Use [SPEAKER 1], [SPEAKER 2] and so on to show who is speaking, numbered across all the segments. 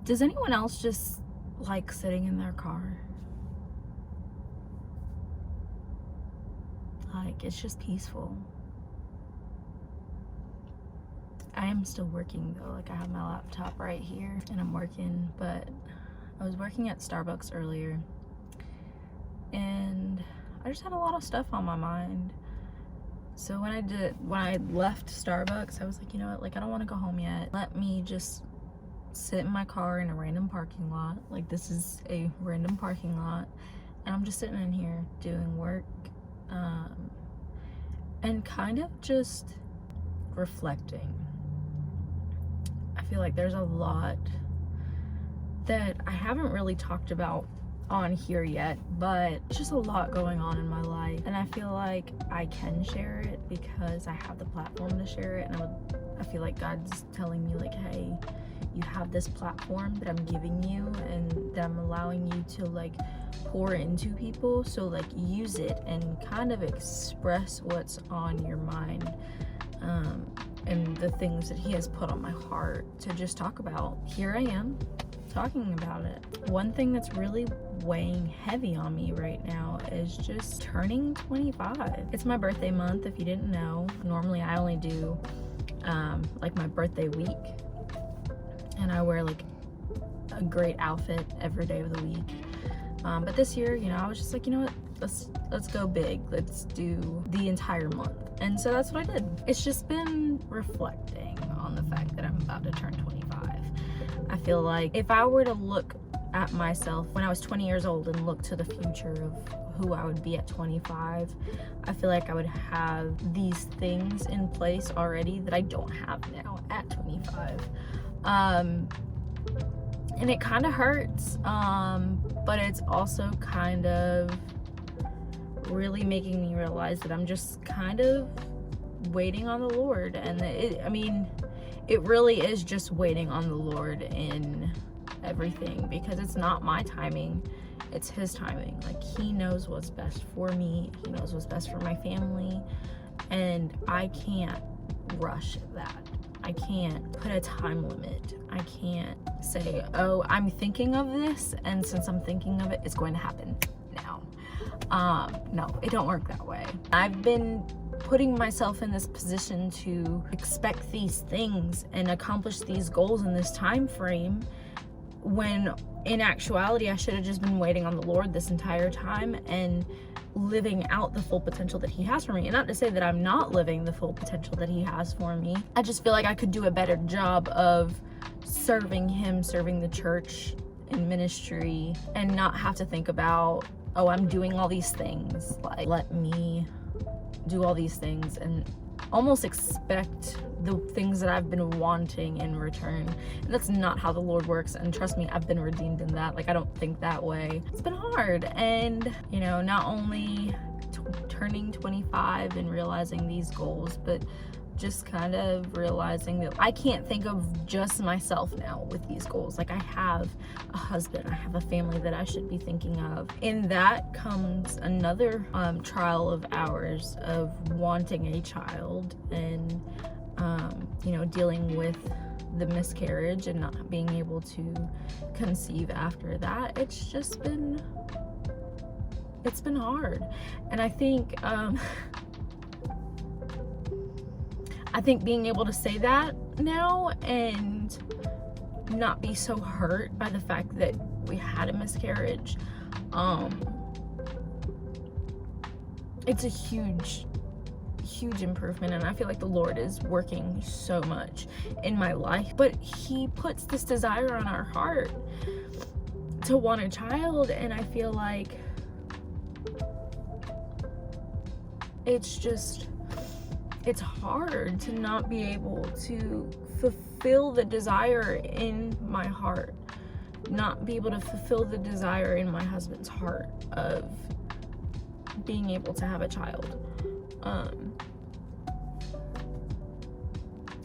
[SPEAKER 1] Does anyone else just like sitting in their car? Like, it's just peaceful. I am still working though. Like, I have my laptop right here and I'm working, but I was working at Starbucks earlier and I just had a lot of stuff on my mind. So when I left Starbucks, I was like, you know what, like, I don't want to go home yet. Let me just sit in my car in a random parking lot. Like, this is a random parking lot and I'm just sitting in here doing work, and kind of just reflecting. I feel like there's a lot that I haven't really talked about on here yet, but it's just a lot going on in my life, and I feel like I can share it because I have the platform to share it, and I feel like God's telling me, like, hey, you have this platform that I'm giving you and that I'm allowing you to, like, pour into people, so, like, use it and kind of express what's on your mind, and the things that he has put on my heart to just talk about. Here I am talking about it. One thing that's really weighing heavy on me right now is just turning 25. It's my birthday month, if you didn't know. Normally I only do like my birthday week, and I wear like a great outfit every day of the week, but this year, you know, I was just like, you know what, let's go big. Let's do the entire month. And so that's what I did. It's just been reflecting on the fact that I'm about to turn 25. I feel like if I were to look at myself when I was 20 years old and look to the future of who I would be at 25, I feel like I would have these things in place already that I don't have now at 25. And it kind of hurts, but it's also kind of really making me realize that I'm just kind of waiting on the Lord. And it really is just waiting on the Lord in everything, because it's not my timing, it's his timing. Like, he knows what's best for me, he knows what's best for my family, and I can't rush that. I can't put a time limit. I can't say, oh, I'm thinking of this, and since I'm thinking of it, it's going to happen now. No, it don't work that way. I've been putting myself in this position to expect these things and accomplish these goals in this time frame, when in actuality I should have just been waiting on the Lord this entire time and living out the full potential that he has for me. And not to say that I'm not living the full potential that he has for me. I just feel like I could do a better job of serving him, serving the church in ministry, and not have to think about, oh, I'm doing all these things. Like, let me do all these things and almost expect the things that I've been wanting in return. And that's not how the Lord works, and trust me, I've been redeemed in that. Like, I don't think that way. It's been hard, and you know, not only turning 25 and realizing these goals, but just kind of realizing that I can't think of just myself now with these goals. Like, I have a husband, I have a family that I should be thinking of. In that comes another trial of ours of wanting a child, and you know, dealing with the miscarriage and not being able to conceive after that. It's just been, it's been hard. And I think being able to say that now and not be so hurt by the fact that we had a miscarriage, it's a huge improvement. And I feel like the Lord is working so much in my life, but he puts this desire on our heart to want a child, and I feel like it's hard to not be able to fulfill the desire in my heart, not be able to fulfill the desire in my husband's heart of being able to have a child.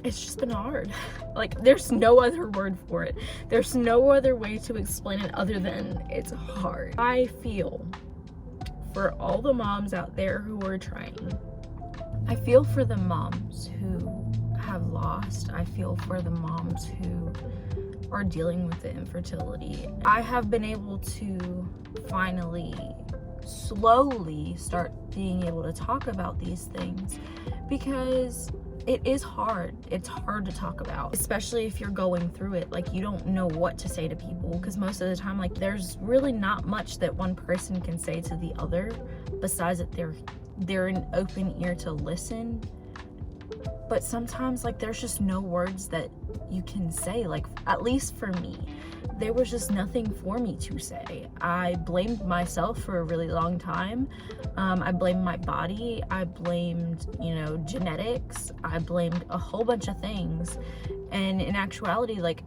[SPEAKER 1] It's just been hard. Like, there's no other word for it. There's no other way to explain it other than it's hard. I feel for all the moms out there who are trying. I feel for the moms who have lost. I feel for the moms who are dealing with the infertility. I have been able to finally slowly start being able to talk about these things, because it is hard. It's hard to talk about, especially if you're going through it. Like, you don't know what to say to people, because most of the time, like, there's really not much that one person can say to the other besides that they're an open ear to listen. But sometimes, like, there's just no words that you can say. Like, at least for me, there was just nothing for me to say. I blamed myself for a really long time. I blamed my body. I blamed, genetics. I blamed a whole bunch of things. And in actuality, like,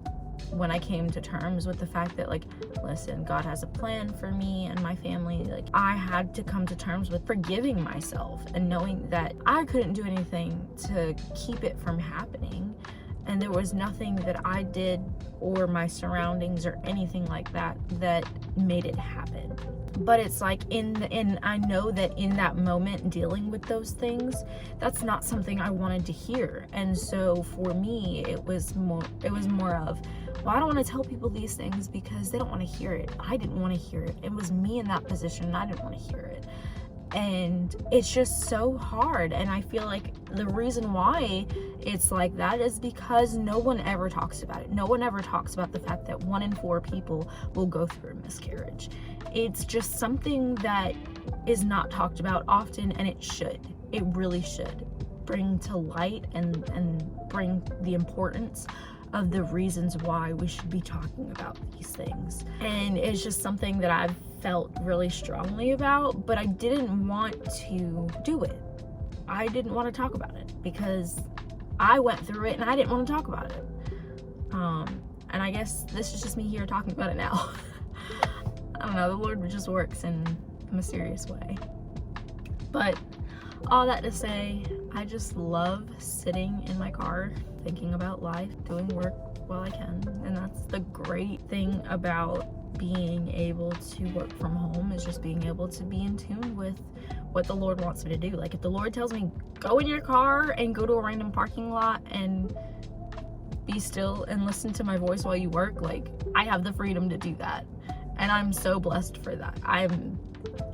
[SPEAKER 1] when I came to terms with the fact that, like, listen, God has a plan for me and my family, like, I had to come to terms with forgiving myself and knowing that I couldn't do anything to keep it from happening. And there was nothing that I did or my surroundings or anything like that that made it happen. But it's like, I know that in that moment dealing with those things, that's not something I wanted to hear. And so for me, it was more of, well, I don't want to tell people these things because they don't want to hear it. I didn't want to hear it. It was me in that position, and I didn't want to hear it. And it's just so hard. And I feel like the reason why it's like that is because no one ever talks about it. No one ever talks about the fact that 1 in 4 people will go through a miscarriage. It's just something that is not talked about often, and it should. It really should bring to light and bring the importance of the reasons why we should be talking about these things. And it's just something that I've felt really strongly about, but I didn't want to do it. I didn't want to talk about it because I went through it and I didn't want to talk about it. And I guess this is just me here talking about it now. I don't know, the Lord just works in a mysterious way. But all that to say, I just love sitting in my car thinking about life, doing work while I can. And that's the great thing about being able to work from home, is just being able to be in tune with what the Lord wants me to do. Like, if the Lord tells me, go in your car and go to a random parking lot and be still and listen to my voice while you work, like, I have the freedom to do that. And I'm so blessed for that. I'm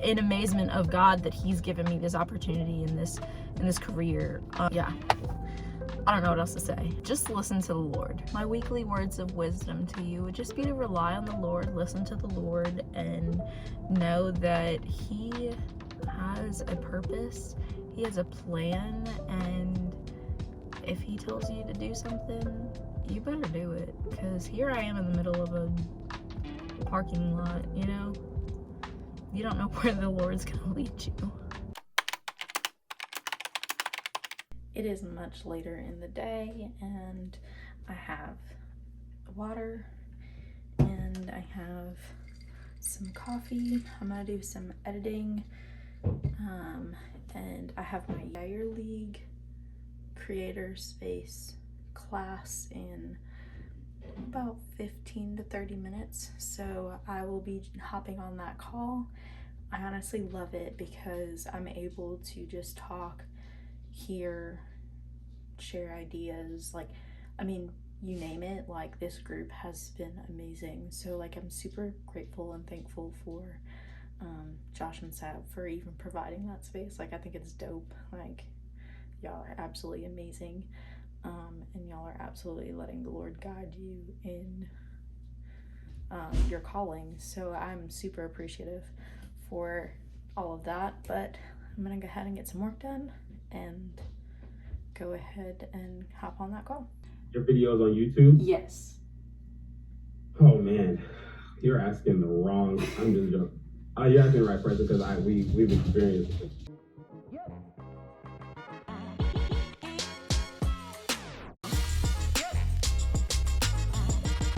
[SPEAKER 1] in amazement of God that He's given me this opportunity in this career. Yeah, I don't know what else to say. Just listen to the Lord. My weekly words of wisdom to you would just be to rely on the Lord, listen to the Lord, and know that He has a purpose. He has a plan, and if He tells you to do something, you better do it. Because here I am in the middle of a parking lot, you don't know where the Lord's gonna lead you. It is much later in the day, and I have water and I have some coffee. I'm gonna do some editing, and I have my Yair League Creator Space class in about 15 to 30 minutes, so I will be hopping on that call. I honestly love it because I'm able to just talk, hear, share ideas, like, I mean, you name it. Like, this group has been amazing. So, like, I'm super grateful and thankful for Josh and Sab for even providing that space. Like, I think it's dope. Like, y'all are absolutely amazing. And y'all are absolutely letting the Lord guide you in your calling. So I'm super appreciative for all of that. But I'm gonna go ahead and get some work done and go ahead and hop on that call.
[SPEAKER 2] Your videos on YouTube?
[SPEAKER 1] Yes.
[SPEAKER 2] Oh man, you're asking the wrong. I'm just joking. You're asking the right person because we've experienced it.